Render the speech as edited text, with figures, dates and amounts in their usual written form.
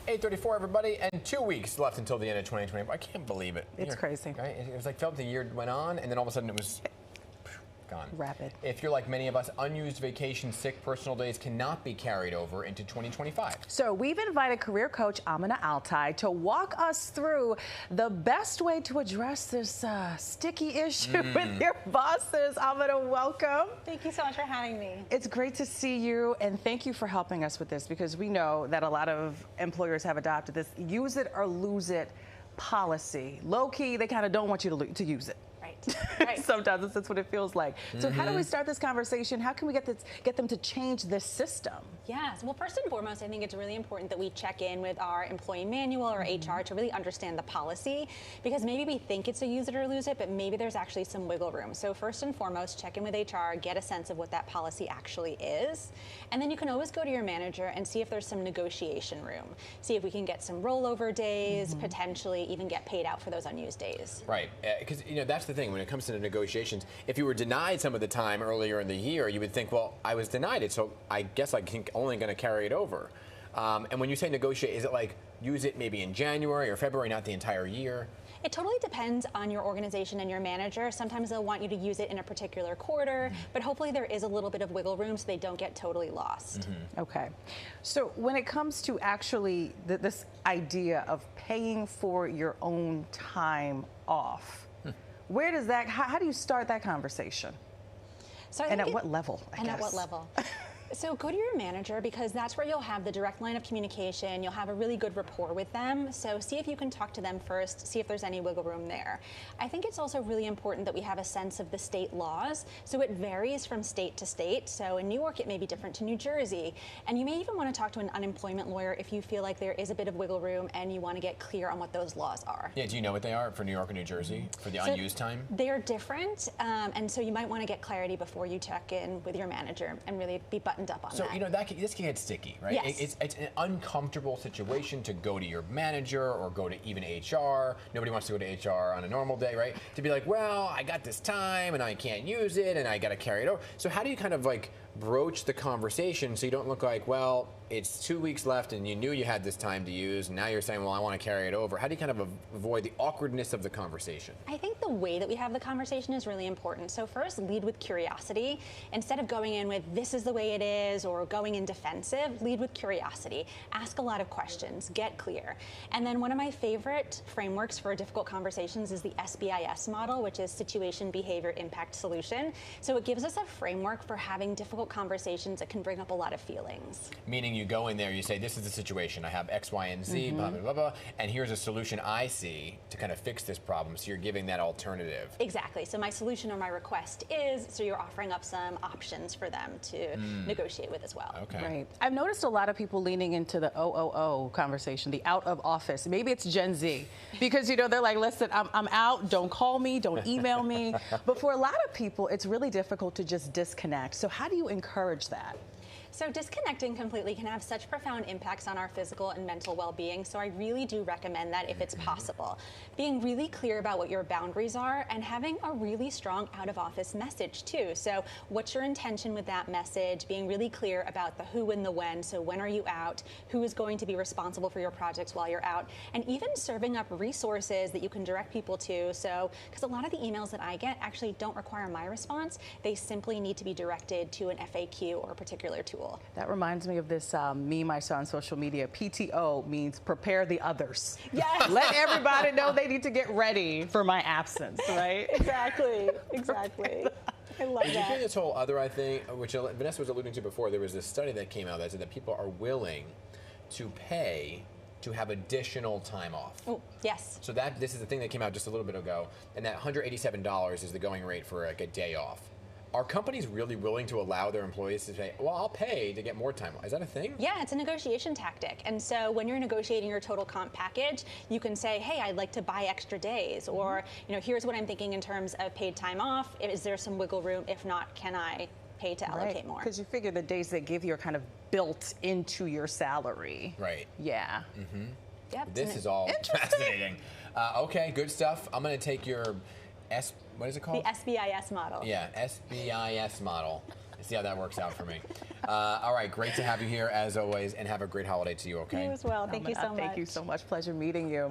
8:34, everybody, and 2 weeks left until the end of 2020. I can't believe it. It's crazy. Right? It was like felt the year went on, and then all of a sudden it was gone. Rapid. If you're like many of us, unused vacation, sick, personal days cannot be carried over into 2025. So we've invited career coach Amina Altai to walk us through the best way to address this sticky issue with your bosses. Amina, welcome. Thank you so much for having me. It's great to see you, and thank you for helping us with this, because we know that a lot of employers have adopted this use it or lose it policy. Low key, they kind of don't want you to use it. Right. Sometimes that's what it feels like. So how do we start this conversation? How can we get them to change this system? Yes. Well, first and foremost, I think it's really important that we check in with our employee manual or HR to really understand the policy, because maybe we think it's a use it or lose it, but maybe there's actually some wiggle room. So first and foremost, check in with HR, get a sense of what that policy actually is. And then you can always go to your manager and see if there's some negotiation room. See if we can get some rollover days, potentially even get paid out for those unused days. Right. Because, that's the thing. When it comes to the negotiations, if you were denied some of the time earlier in the year, you would think, well, I was denied it, so I guess I'm only going to carry it over. And when you say negotiate, is it like use it maybe in January or February, not the entire year? It totally depends on your organization and your manager. Sometimes they'll want you to use it in a particular quarter, but hopefully there is a little bit of wiggle room so they don't get totally lost. Okay. So when it comes to actually this idea of paying for your own time off, where does that, how do you start that conversation? So and at what level, I guess? At what level? So go to your manager, because that's where you'll have the direct line of communication. You'll have a really good rapport with them. So see if you can talk to them first, see if there's any wiggle room there. I think it's also really important that we have a sense of the state laws. So it varies from state to state. So in New York, it may be different to New Jersey. And you may even want to talk to an unemployment lawyer if you feel like there is a bit of wiggle room and you want to get clear on what those laws are. Yeah, do you know what they are for New York and New Jersey for the unused time? They're different. And so you might want to get clarity before you check in with your manager and really be buttoned up on that. This can get sticky, right? Yes. It's an uncomfortable situation to go to your manager or go to even HR. Nobody wants to go to HR on a normal day, right? To be like, well, I got this time and I can't use it and I got to carry it over. So how do you kind of like broach the conversation so you don't look like, well, it's 2 weeks left and you knew you had this time to use, and now you're saying, well, I want to carry it over. How do you kind of avoid the awkwardness of the conversation? I think the way that we have the conversation is really important. So first, lead with curiosity. Instead of going in with, this is the way it is, or going in defensive, lead with curiosity. Ask a lot of questions, get clear. And then one of my favorite frameworks for difficult conversations is the SBIS model, which is Situation, Behavior, Impact, Solution. So it gives us a framework for having difficult conversations that can bring up a lot of feelings. Meaning you go in there, you say, this is the situation. I have X, Y, and Z, blah, blah, blah, blah, and here's a solution I see to kind of fix this problem. So you're giving that alternative. Exactly. So my solution or my request is, so you're offering up some options for them to negotiate with as well. Okay. Right. I've noticed a lot of people leaning into the OOO conversation, the out of office. Maybe it's Gen Z, because, they're like, listen, I'm out, don't call me, don't email me. But for a lot of people, it's really difficult to just disconnect. So how do you encourage that? So disconnecting completely can have such profound impacts on our physical and mental well-being, so I really do recommend that if it's possible. Being really clear about what your boundaries are and having a really strong out-of-office message too. So what's your intention with that message? Being really clear about the who and the when. So when are you out? Who is going to be responsible for your projects while you're out? And even serving up resources that you can direct people to. So, because a lot of the emails that I get actually don't require my response. They simply need to be directed to an FAQ or a particular tool. That reminds me of this meme I saw on social media. PTO means prepare the others. Yes. Let everybody know they need to get ready for my absence, right? Exactly. I love Did that. you hear this whole other, I think, which Vanessa was alluding to before, there was this study that came out that said that people are willing to pay to have additional time off. Oh, yes. So this is the thing that came out just a little bit ago, and that $187 is the going rate for like a day off. Are companies really willing to allow their employees to say, well, I'll pay to get more time? Is that a thing? Yeah, it's a negotiation tactic. And so when you're negotiating your total comp package, you can say, hey, I'd like to buy extra days, or here's what I'm thinking in terms of paid time off. Is there some wiggle room? If not, can I pay to allocate more? Because you figure the days they give you are kind of built into your salary. Right. Yeah. Yep. This is all fascinating. Okay, good stuff. I'm going to take your what is it called? The SBIS model. Yeah, SBIS model. See how that works out for me. All right, great to have you here as always, and have a great holiday to you, okay? You as well. Thank you so much. Thank you so much. Pleasure meeting you.